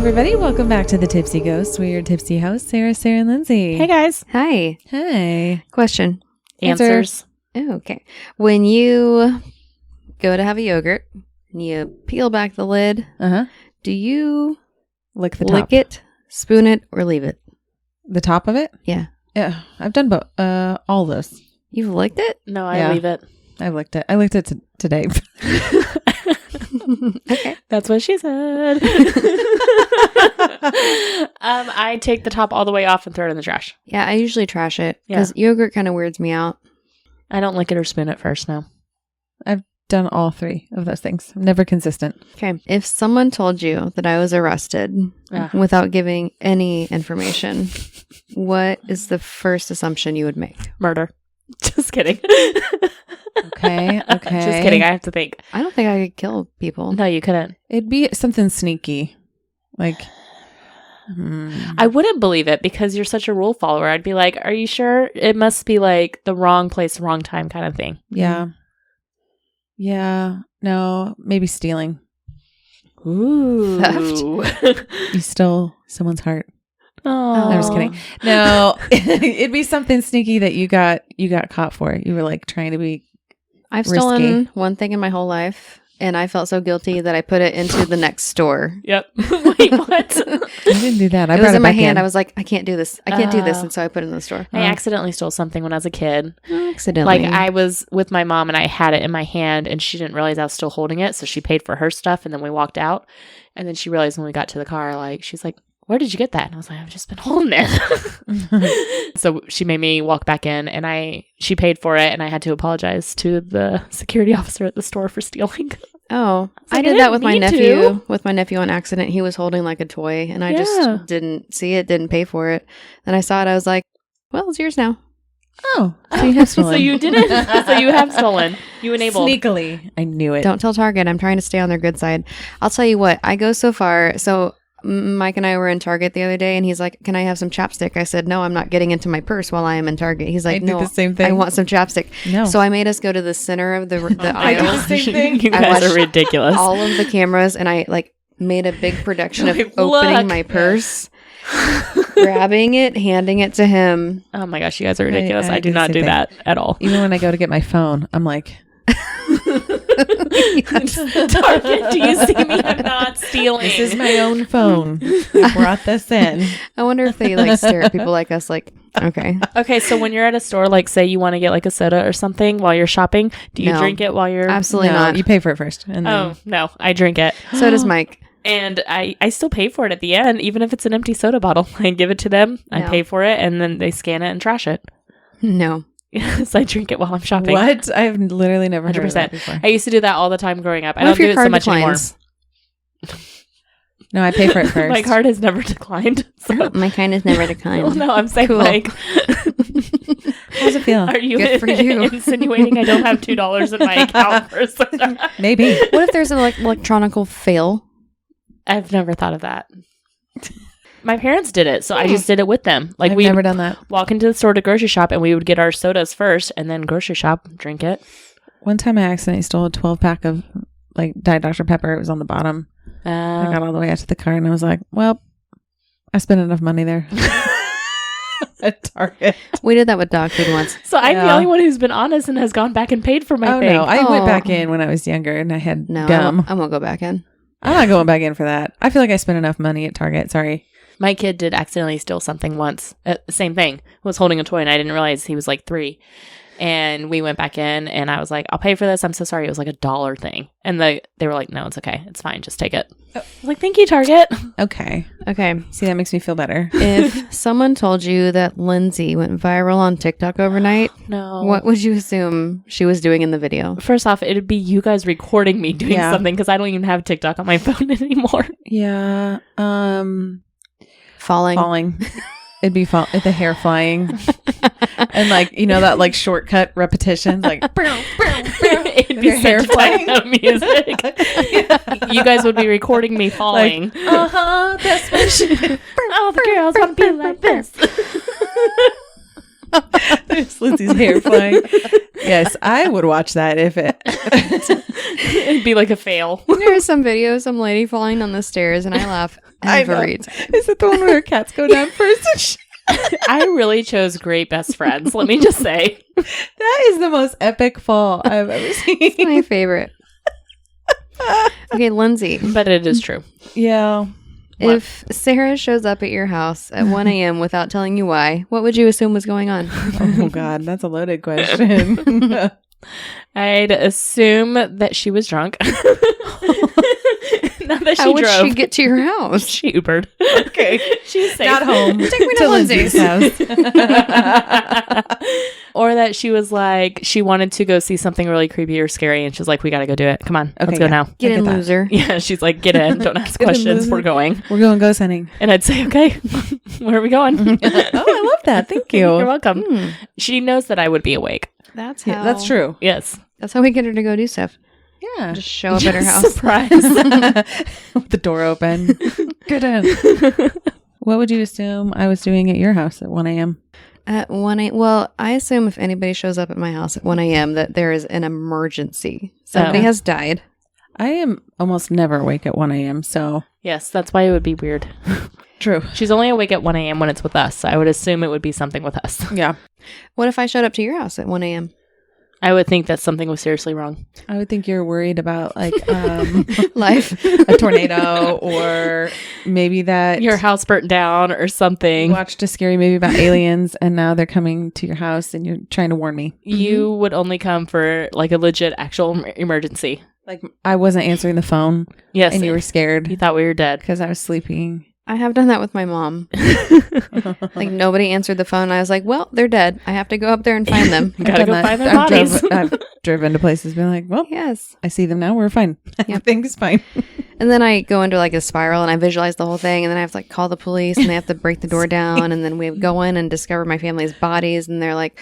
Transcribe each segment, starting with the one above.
everybody. Welcome back to the Tipsy Ghosts. We're your tipsy hosts, Sarah, and Lindsay. Hey, guys. Hi. Hey. Question. Answers. Oh, okay. When you go to have a yogurt and you peel back the lid, do you Lick the top. lick it, spoon it, or leave it? The top of it? Yeah. Yeah. I've done both. All those. You've licked it? No, I leave it. I licked it. I licked it today. Okay. That's what she said. I take the top all the way off and throw it in the trash. Yeah, I usually trash it because yogurt kind of weirds me out. I don't lick it or spoon it first, no. I've done all three of those things. I'm never consistent. Okay. If someone told you that I was arrested without giving any information, what is the first assumption you would make? Murder. Just kidding. Okay. Just kidding. I have to think. I don't think I could kill people. No, you couldn't. It'd be something sneaky. Like, I wouldn't believe it because you're such a rule follower. I'd be like, are you sure? It must be like the wrong place, wrong time kind of thing. yeah. Yeah. No, maybe stealing. Ooh. Theft? You stole someone's heart. Oh, I'm just kidding. No, it'd be something sneaky that you got caught for. You were like trying to be I've risky. stolen one thing in my whole life, and I felt so guilty that I put it into the next store. Yep. Wait, what? I didn't do that. I It brought was it in my back hand. I was like, I can't do this. I can't do this. Oh. And so I put it in the store. I accidentally stole something when I was a kid. Accidentally. Like I was with my mom and I had it in my hand and she didn't realize I was still holding it. So she paid for her stuff and then we walked out. And then she realized when we got to the car, like, she's like, where did you get that? And I was like, I've just been holding it. So she made me walk back in and she paid for it and I had to apologize to the security officer at the store for stealing. Oh, I I did didn't that with my mean nephew. to. With my nephew on accident. He was holding like a toy and I just didn't see it, didn't pay for it. Then I saw it. I was like, well, it's yours now. Oh, so you have stolen. So you didn't. So you have stolen. You enabled. Sneakily. I knew it. Don't tell Target. I'm trying to stay on their good side. I'll tell you what, I go so far. So Mike and I were in Target the other day and he's like, can I have some chapstick? I said, no, I'm not getting into my purse while I am in Target. He's like, I did no, the same thing. I want some chapstick. No. So I made us go to the center of the I did aisle, the same thing. You I guys are watched ridiculous. all of the cameras, and I like made a big production of Like, opening look. my purse, grabbing it, handing it to him. Oh my gosh, you guys are ridiculous. I do did the not same do thing. that at all. Even when I go to get my phone, I'm like, Target, do you see me? I'm not stealing. this is my own phone. I brought this in. I wonder if they like stare at people like us, like, okay. Okay, so when you're at a store, like say you want to get like a soda or something while you're shopping, do you No. drink it while you're... Absolutely No, not. you pay for it first. And then, Oh, no, I drink it. So does Mike. And I still pay for it at the end, even if it's an empty soda bottle. I give it to them, I No. pay for it, and then they scan it and trash it. No. Yes, I drink it while I'm shopping. what? I've literally never heard of that 100%. before. I used to do that all the time growing up. I What don't if do your it so card much declines? No, I pay for it first. anymore. My card has never declined. So. My kind is never declined. Well, no, I'm saying Cool. like... How's it feel? Are you, Good for you. insinuating I don't have $2 in my account for a soda? Maybe. What if there's an electronical fail? I've never thought of that. My parents did it, so I just did it with them. Like I've we'd never done that. walk into the store to grocery shop, and we would get our sodas first, and then grocery shop, drink it. One time I accidentally stole a 12-pack of like Diet Dr. Pepper. It was on the bottom. I got all the way out to the car and I was like, well, I spent enough money there. At Target. We did that with dog food once. So I'm the Yeah. only one who's been honest and has gone back and paid for my Oh, thing. no. I went Oh. back in when I was younger and I had No, gum. I won't go back in. I'm not going back in for that. I feel like I spent enough money at Target. Sorry. My kid did accidentally steal something once. Same thing. Was holding a toy, and I didn't realize he was like 3. And we went back in, and I was like, I'll pay for this. I'm so sorry. It was like $1 thing. And they were like, no, it's okay. It's fine. Just take it. I was like, thank you, Target. Okay. Okay. See, that makes me feel better. If someone told you that Lindsay went viral on TikTok overnight, No. what would you assume she was doing in the video? First off, it'd be you guys recording me doing Yeah. something because I don't even have TikTok on my phone anymore. Yeah. Falling. It'd be the hair flying. And like, you know, that like shortcut repetitions, like It'd be Their hair such flying. techno music. You guys would be recording me falling. That's what she All the girls want to be like this. There's Lindsay's hair flying. Yes, I would watch that if it. It'd be like a fail. There's some video of some lady falling down the stairs, and I laugh every time. Is it the one where her cats go down first? And I really chose great best friends. Let me just say. that is the most epic fall I've ever seen. It's my favorite. Okay, Lindsay. But it is true. Yeah. If Sarah shows up at your house at 1 a.m. without telling you why, what would you assume was going on? Oh, God. That's a loaded question. I'd assume that she was drunk. Not that she How would drove. she get to your house? She Ubered. Okay. She's safe. Not home. Take me to Lindsay's house. Or that she was like, she wanted to go see something really creepy or scary, and she's like, we gotta go do it. Come on, let's go now. Get I in, get that. loser. Yeah, she's like, get in. Don't ask Get in, questions. loser. We're going. We're going ghost hunting. And I'd say, okay, where are we going? Oh, I love that. Thank you. You're welcome. She knows that I would be awake. That's how. Yeah, that's true. Yes. That's how we get her to go do stuff. Yeah. Just show up at her house. Surprise. With the door open. Get in. What would you assume I was doing at your house at 1 a.m.? At 1 a.m. Well, I assume if anybody shows up at my house at 1 a.m. that there is an emergency. Somebody has died. I am almost never awake at 1 a.m., so. Yes, that's why it would be weird. True. She's only awake at 1 a.m. when it's with us. I would assume it would be something with us. Yeah. What if I showed up to your house at 1 a.m.? I would think that something was seriously wrong. I would think you're worried about like Life. a tornado, or maybe that Your house burnt down or something. you watched a scary movie about aliens and now they're coming to your house and you're trying to warn me. You would only come for like a legit actual emergency. Like I wasn't answering the phone Yes. and you were scared You thought we were dead. because I was sleeping. I have done that with my mom. Like nobody answered the phone. I was like, well, they're dead. I have to go up there and find them. Gotta I've go done that. find their bodies. I've driven to places being like, well, Yes. I see them now. We're fine. Everything's fine. And then I go into like a spiral and I visualize the whole thing. And then I have to like call the police and they have to break the door down. And then we go in and discover my family's bodies. And they're like,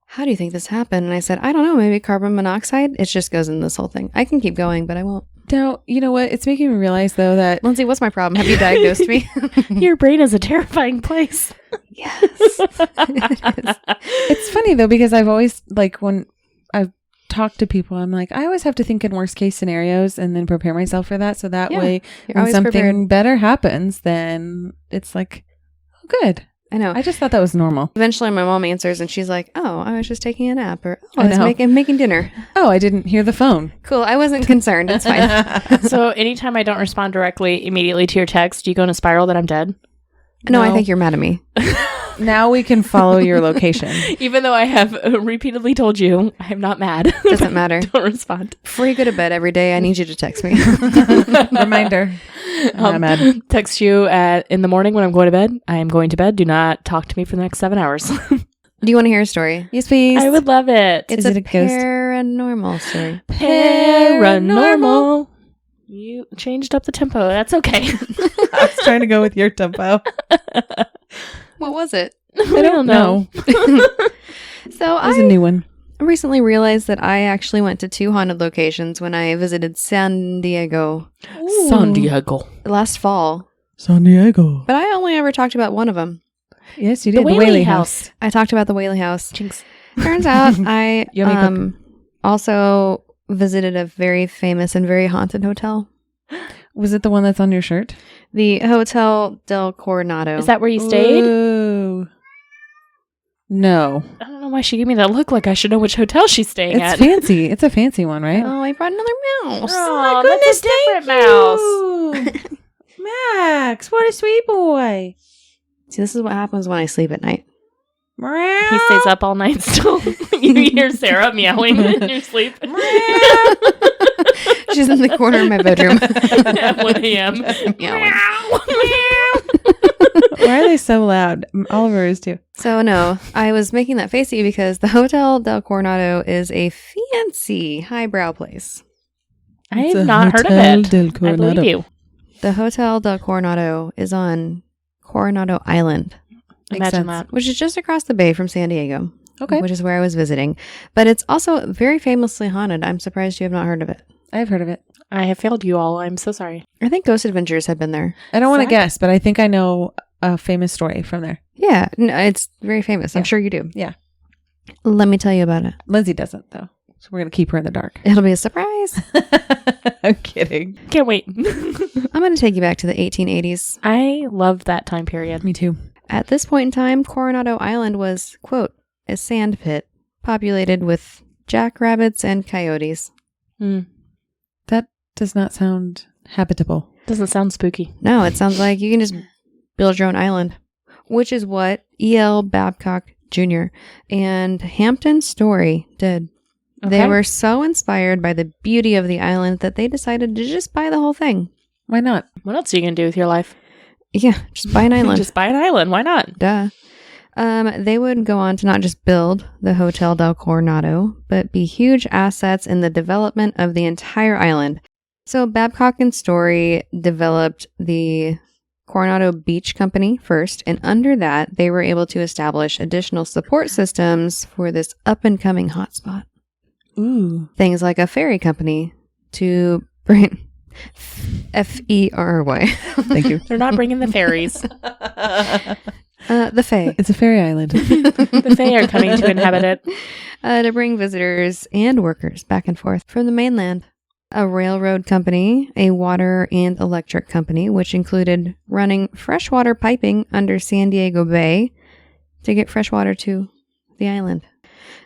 how do you think this happened? And I said, I don't know. Maybe carbon monoxide. It just goes in this whole thing. I can keep going, but I won't. Now, you know what? It's making me realize though that Lindsay, what's my problem? Have you diagnosed me? Your brain is a terrifying place. Yes. It is. it's funny though, because I've always like when I've talked to people, I'm like, I always have to think in worst case scenarios and then prepare myself for that. So that Yeah, way You're when always something prepared. better happens, then it's like, oh, good. I know. I just thought that was normal. Eventually, my mom answers and she's like, oh, I was just taking a nap. Or, oh, I I was know. making dinner. Oh, I didn't hear the phone. Cool. I wasn't concerned. It's fine. So anytime I don't respond directly immediately to your text, do you go in a spiral that I'm dead? No, I think you're mad at me. Now we can follow your location. Even though I have repeatedly told you I'm not mad. Doesn't matter. Don't respond. Before you go to bed every day, I need you to text me. Reminder. I'm mad. Text you in the morning when I'm going to bed. I am going to bed. Do not talk to me for the next 7 hours. Do you want to hear a story? Yes, please. I would love it. It's Is it a a ghost? paranormal story. Paranormal. You changed up the tempo. That's okay. I was trying to go with your tempo. What was it? I don't know. So It was a I new one. recently realized that I actually went to 2 haunted locations when I visited San Diego San Diego. last fall. San Diego. But I only ever talked about one of them. Yes, you The did. Whaley House. I talked about the Whaley House. Jinx. Turns out I Yummy also visited a very famous and very haunted hotel. Was it the one that's on your shirt? The Hotel del Coronado. Is that where you stayed? Ooh. No. I don't know why she gave me that look like I should know which hotel she's staying It's at. fancy. It's a fancy one, right? Oh, I brought another mouse. Oh, that's a different mouse. Max, what a sweet boy. See, this is what happens when I sleep at night. He stays up all night still. You hear Sarah meowing in your sleep She's in the corner of my bedroom. at 1 a.m. Meowing. Why are they so loud? Oliver is too. So, no, I was making that face at you because the Hotel del Coronado is a fancy, highbrow place. I It's have a not heard of Hotel it. del I Coronado. believe you. The Hotel del Coronado is on Coronado Island, Makes Imagine sense. that. which is just across the bay from San Diego. Okay. Which is where I was visiting. But it's also very famously haunted. I'm surprised you have not heard of it. I've heard of it. I have failed you all. I'm so sorry. I think Ghost Adventures have been there. I don't want to Zach? guess, but I think I know a famous story from there. Yeah, no, it's very famous. I'm Yeah. sure you do. Yeah. Let me tell you about it. Lindsay doesn't, though. So we're going to keep her in the dark. It'll be a surprise. I'm kidding. Can't wait. I'm going to take you back to the 1880s. I love that time period. Me too. At this point in time, Coronado Island was, quote, a sand pit populated with jackrabbits and coyotes. That does not sound habitable. Doesn't sound spooky. No, it sounds like you can just build your own island, which is what E.L. Babcock Jr. and Hampton Story did. They Okay. were so inspired by the beauty of the island that they decided to just buy the whole thing. Why not? What else are you going to do with your life? Yeah, just buy an island. Just buy an island. Why not? Duh. They would go on to not just build the Hotel del Coronado, but be huge assets in the development of the entire island. So Babcock and Story developed the Coronado Beach Company first, and under that, they were able to establish additional support systems for this up-and-coming hotspot. Ooh. Things like a ferry company to bring... F-E-R-Y. Thank you. They're not bringing the ferries. The Fae. It's a fairy island. The Fae are coming to inhabit it. To bring visitors and workers back and forth from the mainland. A railroad company, a water and electric company, which included running freshwater piping under San Diego Bay to get fresh water to the island.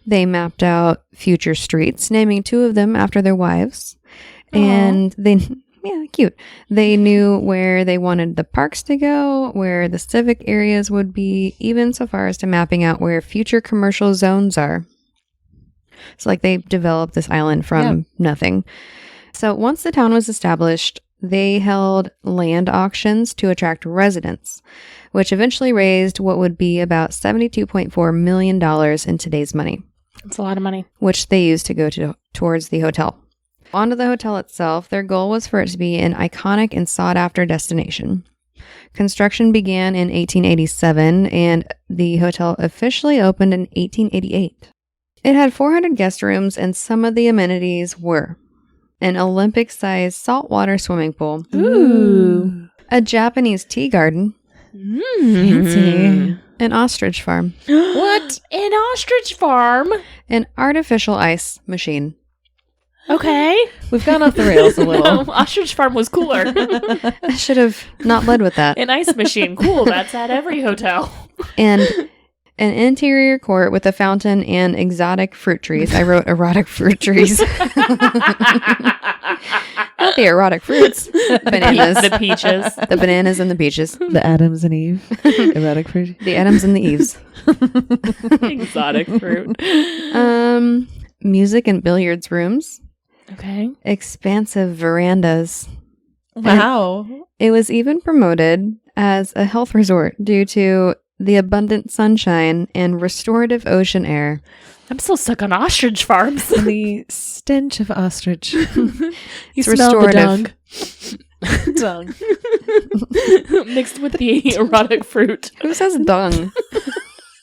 They mapped out future streets, naming 2 of them after their wives. And cute. They knew where they wanted the parks to go, where the civic areas would be, even so far as to mapping out where future commercial zones are. So like they developed this island from nothing. So once the town was established, they held land auctions to attract residents, which eventually raised what would be about $72.4 million in today's money. That's a lot of money. Which they used to go towards the hotel. Onto the hotel itself, their goal was for it to be an iconic and sought-after destination. Construction began in 1887, and the hotel officially opened in 1888. It had 400 guest rooms, and some of the amenities were an Olympic-sized saltwater swimming pool, Ooh. a Japanese tea garden, Fancy. an ostrich farm, What? An ostrich farm? an artificial ice machine. Okay. We've gone off the rails a little. No, ostrich farm was cooler. I should have not led with that. An ice machine. Cool. That's at every hotel. And an interior court with a fountain and exotic fruit trees. I wrote erotic fruit trees. Not the erotic fruits. Bananas. The peaches. The bananas and the peaches. The Adams and Eve. Erotic fruit. The Adams and the Eves. Exotic fruit. Music and billiards rooms. Okay. Expansive verandas. Wow. It was even promoted as a health resort due to the abundant sunshine and restorative ocean air. I'm still stuck on ostrich farms. And the stench of ostrich. You It's smell restorative. the dung. Mixed with the erotic fruit. Who says dung?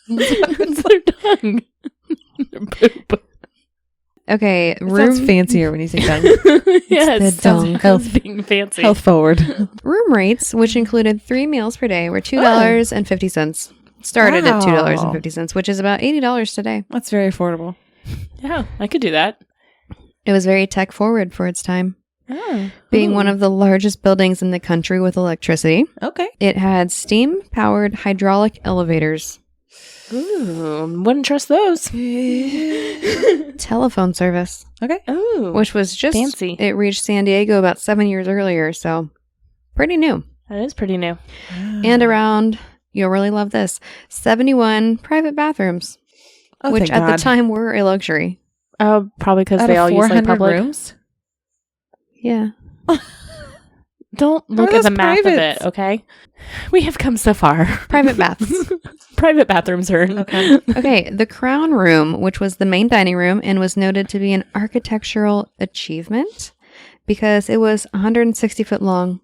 It's their dung. Their poop. Okay, It sounds fancier when you say dung. Yeah, it the sounds dung. health being fancy. Health forward. room rates, which included 3 meals per day, were $2.50. Started at Wow. $2.50, which is about $80 today. That's very affordable. Yeah, I could do that. It was very tech forward for its time, Oh. being one of the largest buildings in the country with electricity. Okay. It had steam-powered hydraulic elevators, Ooh, wouldn't trust those. telephone service, Okay. Ooh, which was just fancy. It reached San Diego about 7 years earlier, so pretty new. That is pretty new. And around, you'll really love this, 71 private bathrooms, Oh, which thank at God. the time were a luxury. Oh, probably because Out they of all use like 400 public. rooms? Yeah. Don't look How are at the those math privates? of it, okay? We have come so far. Private baths. Private bathrooms are Okay. Okay, the Crown Room, which was the main dining room and was noted to be an architectural achievement because it was 160 foot long,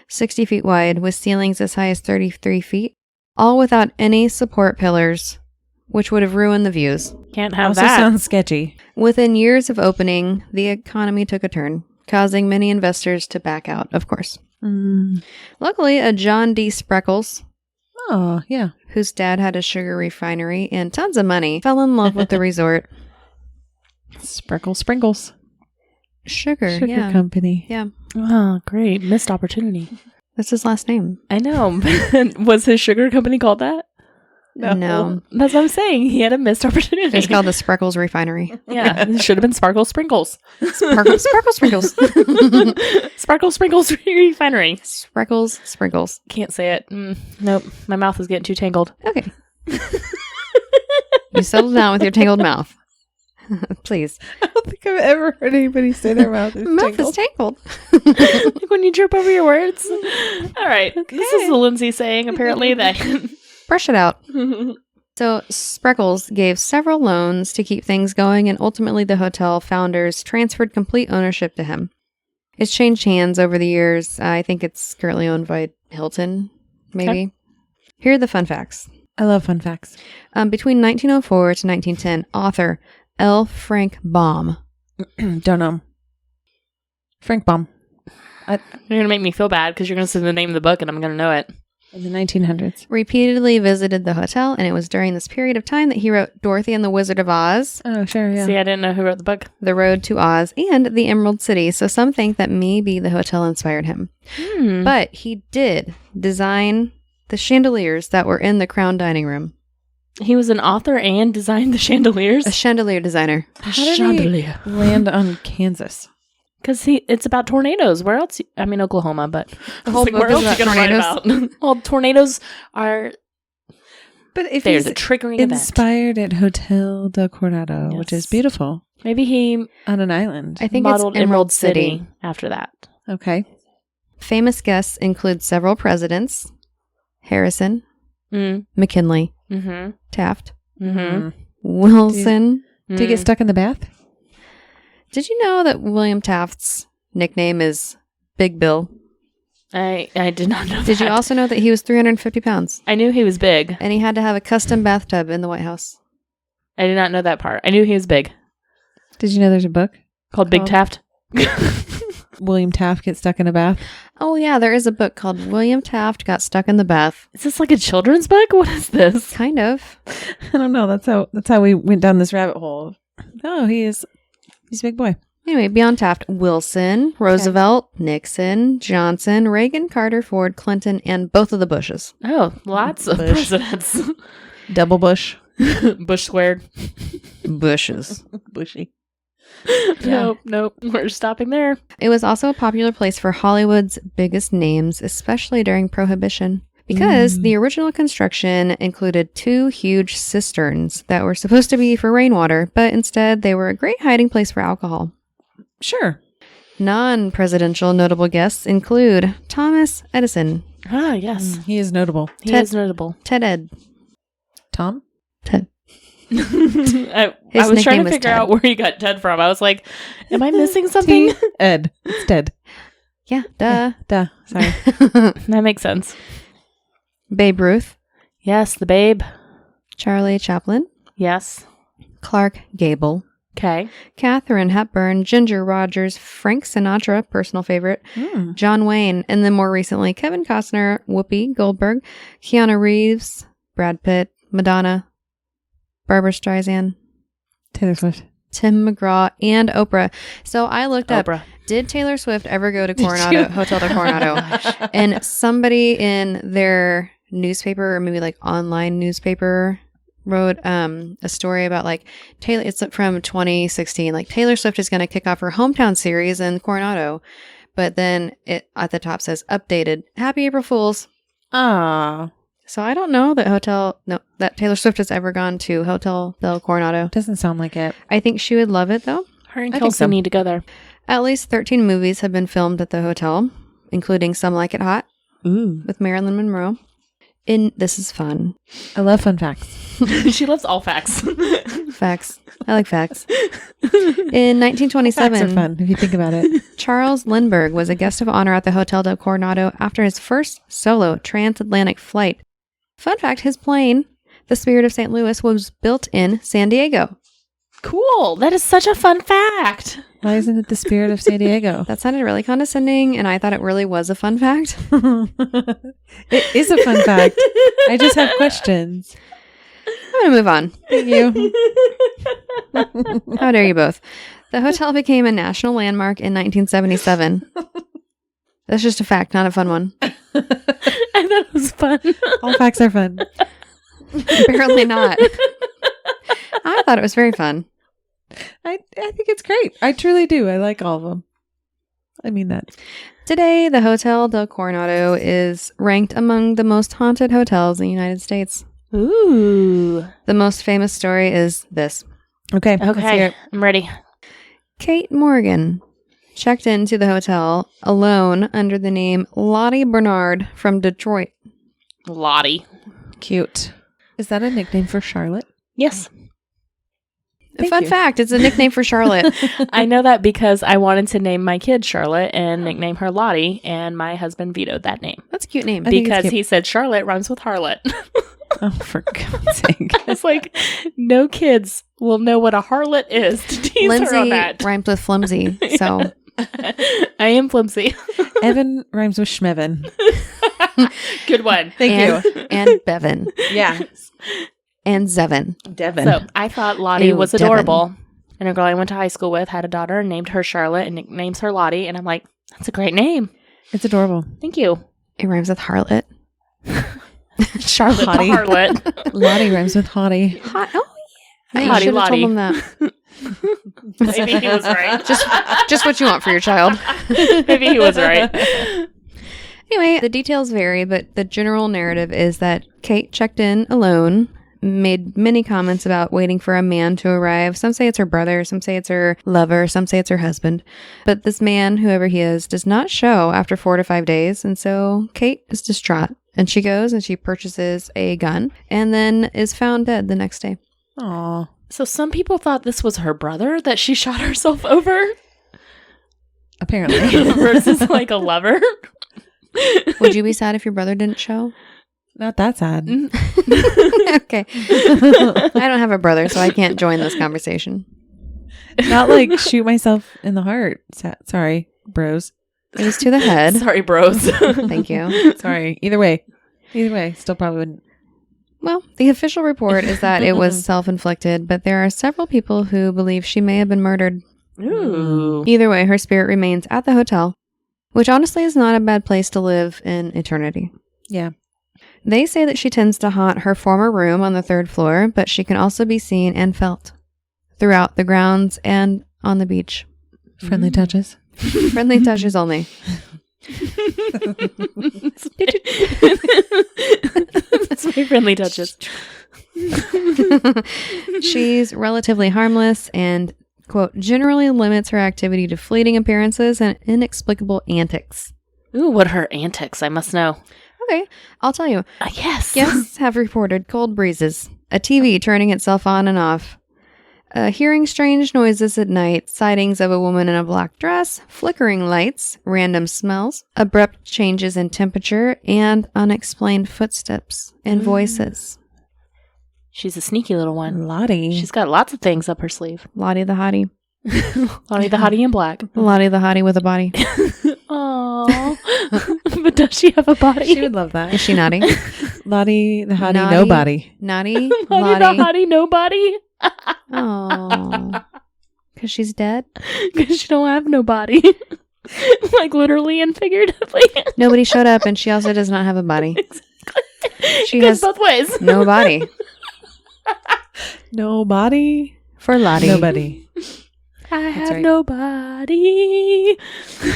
60 feet wide, with ceilings as high as 33 feet, all without any support pillars, which would have ruined the views. Can't have Also that. sounds sketchy. Within years of opening, the economy took a turn, causing many investors to back out, of course. Luckily, a John D. Spreckles, Oh, yeah. whose dad had a sugar refinery and tons of money, fell in love with the resort. Sprinkles. Sugar company. Yeah. Oh, great. Missed opportunity. That's his last name. I know. Was his sugar company called that? No. That's what I'm saying. He had a missed opportunity. It's called the Spreckles Refinery. Yeah. It should have been Sparkle Sprinkles. Sprinkles. Sparkle Sprinkles Refinery. Sprinkles. Can't say it. Nope. My mouth is getting too tangled. Okay. You settle down with your tangled mouth. Please. I don't think I've ever heard anybody say their mouth is Mouth is tangled. Like when you trip over your words. All right. Okay. This is the Lindsay saying, apparently, that... Brush it out. So Spreckles gave several loans to keep things going, and ultimately the hotel founders transferred complete ownership to him. It's changed hands over the years. I think it's currently owned by Hilton, maybe. Okay. Here are the fun facts. I love fun facts. Between 1904 to 1910, author L. Frank Baum. Don't know. Frank Baum. You're going to make me feel bad because you're going to say the name of the book and I'm going to know it. In the 1900s. Repeatedly visited the hotel, and it was during this period of time that he wrote Dorothy and the Wizard of Oz. Oh, sure, yeah. See, I didn't know who wrote the book. The Road to Oz, and The Emerald City, so some think that maybe the hotel inspired him. But he did design the chandeliers that were in the Crown Dining Room. He was an author and designed the chandeliers? A chandelier designer. How did he land on Kansas? Because it's about tornadoes. Where else? I mean, Oklahoma, but the whole book is about tornadoes. Well, tornadoes are. But if there's a triggering inspired at Hotel del Coronado, yes, which is beautiful. Maybe he on an island. I think modeled it's Emerald City after that. Okay. Famous guests include several presidents: Harrison, McKinley, Taft, Wilson. Did he get stuck in the bath? Did you know that William Taft's nickname is Big Bill? I did not know that. Did you also know that he was 350 pounds? I knew he was big. And he had to have a custom bathtub in the White House. I did not know that part. I knew he was big. Did you know there's a book called Big Taft? William Taft Gets Stuck in a Bath? Oh, yeah. There is a book called William Taft Got Stuck in the Bath. Is this like a children's book? What is this? Kind of. I don't know. That's how we went down this rabbit hole. Oh, he's a big boy. Anyway, beyond Taft, Wilson, Roosevelt, Nixon, Johnson, Reagan, Carter, Ford, Clinton, and both of the Bushes. Oh, lots of presidents. Double Bush. Bush squared. Bushes. Bushy. Yeah. Nope. We're stopping there. It was also a popular place for Hollywood's biggest names, especially during Prohibition. Because the original construction included 2 huge cisterns that were supposed to be for rainwater, but instead they were a great hiding place for alcohol. Sure. Non-presidential notable guests include Thomas Edison. Ah, yes. He is notable. He is notable. Ted Ed. Tom? Ted. I was trying to figure out where you got Ted from. I was like, am I missing something? Ed. It's Ted. Yeah, duh. Yeah, duh. Sorry. That makes sense. Babe Ruth. Yes, the Babe. Charlie Chaplin. Yes. Clark Gable. Okay. Katharine Hepburn, Ginger Rogers, Frank Sinatra, personal favorite, John Wayne, and then more recently, Kevin Costner, Whoopi Goldberg, Keanu Reeves, Brad Pitt, Madonna, Barbara Streisand, Taylor Swift, Tim McGraw, and Oprah. So I looked up, Oprah. Did Taylor Swift ever go to Coronado, Hotel del Coronado? And somebody in their newspaper, or maybe like online newspaper, wrote a story about like Taylor. It's from 2016. Like Taylor Swift is going to kick off her hometown series in Coronado, but then it at the top says updated. Happy April Fools. Ah. So I don't know that Taylor Swift has ever gone to Hotel del Coronado. Doesn't sound like it. I think she would love it though. Her and Kelsey need to go there. At least 13 movies have been filmed at the hotel, including Some Like It Hot with Marilyn Monroe. This is fun. I love fun facts. She loves all facts. Facts. I like facts. In 1927, facts are fun if you think about it. Charles Lindbergh was a guest of honor at the Hotel del Coronado after his first solo transatlantic flight. Fun fact, his plane, the Spirit of St. Louis, was built in San Diego. Cool. That is such a fun fact. Why isn't it the spirit of San Diego? That sounded really condescending, and I thought it really was a fun fact. It is a fun fact. I just have questions. I'm going to move on. Thank you. How dare you both? The hotel became a national landmark in 1977. That's just a fact, not a fun one. I thought it was fun. All facts are fun. Apparently not. I thought it was very fun. I think it's great. I truly do. I like all of them. I mean that. Today, the Hotel del Coronado is ranked among the most haunted hotels in the United States. Ooh. The most famous story is this. Okay. Let's hear Okay. it. I'm ready. Kate Morgan checked into the hotel alone under the name Lottie Bernard from Detroit. Lottie. Cute. Is that a nickname for Charlotte? Yes. Fun fact, it's a nickname for Charlotte. I know that because I wanted to name my kid Charlotte and nickname her Lottie, and my husband vetoed that name. That's a cute name. I think it's Because cute. he said Charlotte rhymes with harlot. Oh, for God's sake. It's like, no kids will know what a harlot is to tease her on Lindsay that. rhymes with flimsy, so I am flimsy. Evan rhymes with Schmevin. Good one. Thank you. and Bevan Yeah. and Zevin. Devin. So I thought Lottie Ew, was Devin. adorable. And a girl I went to high school with had a daughter and named her Charlotte and nicknames her Lottie. And I'm like, that's a great name. It's adorable. Thank you. It rhymes with harlot. Charlotte Hottie. the harlot. Lottie rhymes with Hottie. Hot. Oh yeah. Hottie You should have Lottie. told him that. Maybe he was right. Just what you want for your child. Maybe he was right. Anyway, the details vary, but the general narrative is that Kate checked in alone, made many comments about waiting for a man to arrive. Some say it's her brother, some say it's her lover, some say it's her husband. But this man, whoever he is, does not show after 4 to 5 days. And so Kate is distraught. And she goes and she purchases a gun and then is found dead the next day. Aw. So some people thought this was her brother that she shot herself over Apparently. versus like a lover. Would you be sad if your brother didn't show? Not that sad. Okay. I don't have a brother, so I can't join this conversation. Not like shoot myself in the heart. Sorry, bros. It was to the head. Sorry, bros. Thank you. Sorry. Either way, still probably wouldn't. Well, the official report is that it was self-inflicted, but there are several people who believe she may have been murdered. Ooh. Either way, her spirit remains at the hotel, which honestly is not a bad place to live in eternity. Yeah. They say that she tends to haunt her former room on the 3rd floor, but she can also be seen and felt throughout the grounds and on the beach. Friendly touches. Friendly touches only. That's my friendly touches. She's relatively harmless and, quote, generally limits her activity to fleeting appearances and inexplicable antics. Ooh, what are her antics? I must know. Okay, I'll tell you. Yes. Guests have reported cold breezes, a TV turning itself on and off, hearing strange noises at night, sightings of a woman in a black dress, flickering lights, random smells, abrupt changes in temperature, and unexplained footsteps and voices. She's a sneaky little one. Lottie. She's got lots of things up her sleeve. Lottie the Hottie. Lottie the Hottie in black. Lottie the Hottie with a body. Aww. But does she have a body? She would love that. Is she naughty? Lottie the Hottie, Naughty. nobody. Naughty? Lottie the Hottie, nobody. Oh. Because she's dead? Because she don't have no body. Like literally and figuratively. Nobody showed up, and she also does not have a body. She It goes has both ways. no body. Nobody. For Lottie. Nobody. I have right. no body.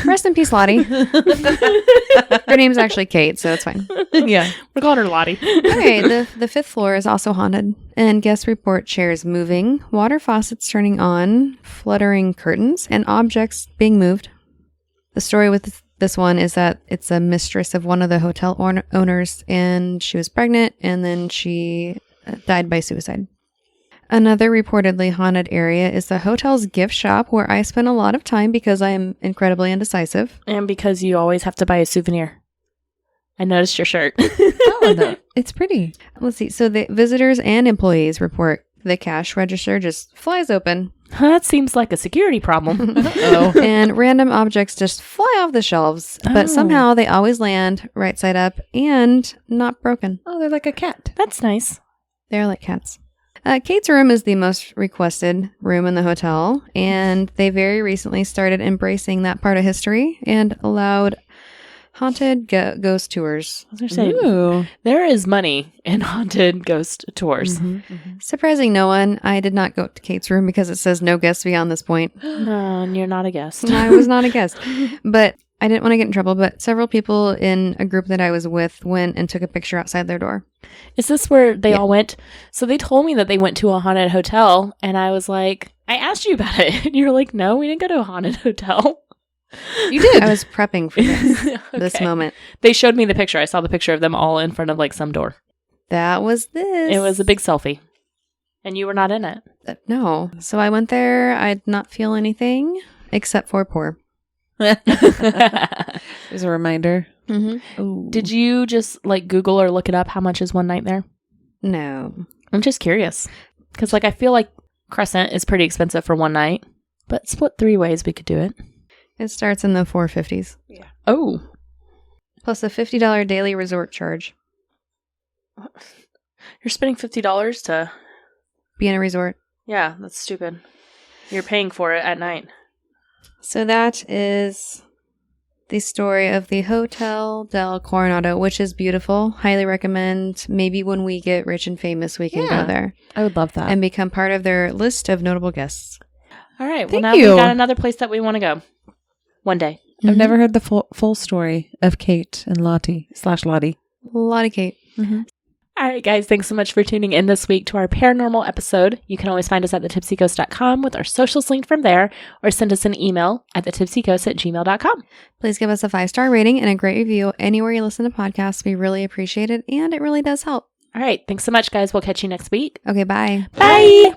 Rest in peace, Lottie. Her name's actually Kate, so it's fine. Yeah. We're calling her Lottie. Okay, the 5th floor is also haunted, and guests report chairs moving, water faucets turning on, fluttering curtains, and objects being moved. The story with this one is that it's a mistress of one of the hotel owners, and she was pregnant, and then she died by suicide. Another reportedly haunted area is the hotel's gift shop, where I spend a lot of time because I am incredibly indecisive. And because you always have to buy a souvenir. I noticed your shirt. Oh, no. It's pretty. Let's see. So the visitors and employees report the cash register just flies open. That seems like a security problem. And random objects just fly off the shelves, but somehow they always land right side up and not broken. Oh, they're like a cat. That's nice. They're like cats. Kate's room is the most requested room in the hotel, and they very recently started embracing that part of history and allowed haunted ghost tours. I was gonna say, there is money in haunted ghost tours. Surprising no one, I did not go to Kate's room because it says no guests beyond this point. No, and you're not a guest. I was not a guest. But I didn't want to get in trouble, but several people in a group that I was with went and took a picture outside their door. Is this where they all went? So they told me that they went to a haunted hotel, and I was like, I asked you about it. And you were like, no, we didn't go to a haunted hotel. You did. I was prepping for this, this moment. They showed me the picture. I saw the picture of them all in front of like some door. That was this. It was a big selfie. And you were not in it. No. So I went there. I did not feel anything except for poor. There's a reminder. Did you just like Google or look it up? How much is one night there? No. I'm just curious. Because like I feel like Crescent is pretty expensive for one night. But split 3 ways we could do it. It starts in the $450s. Yeah. Oh. Plus a $50 daily resort charge. You're spending $50 to be in a resort. Yeah, that's stupid. You're paying for it at night. So that is the story of the Hotel del Coronado, which is beautiful. Highly recommend. Maybe when we get rich and famous, we can go there. I would love that. And become part of their list of notable guests. All right. Thank well, now you. we've got another place that we want to go. One day. I've never heard the full story of Kate and Lottie / Lottie. Lottie Kate. All right, guys. Thanks so much for tuning in this week to our paranormal episode. You can always find us at thetipsyghost.com with our socials linked from there, or send us an email at thetipsyghost@gmail.com. Please give us a 5-star rating and a great review anywhere you listen to podcasts. We really appreciate it, and it really does help. All right. Thanks so much, guys. We'll catch you next week. Okay, bye. Bye.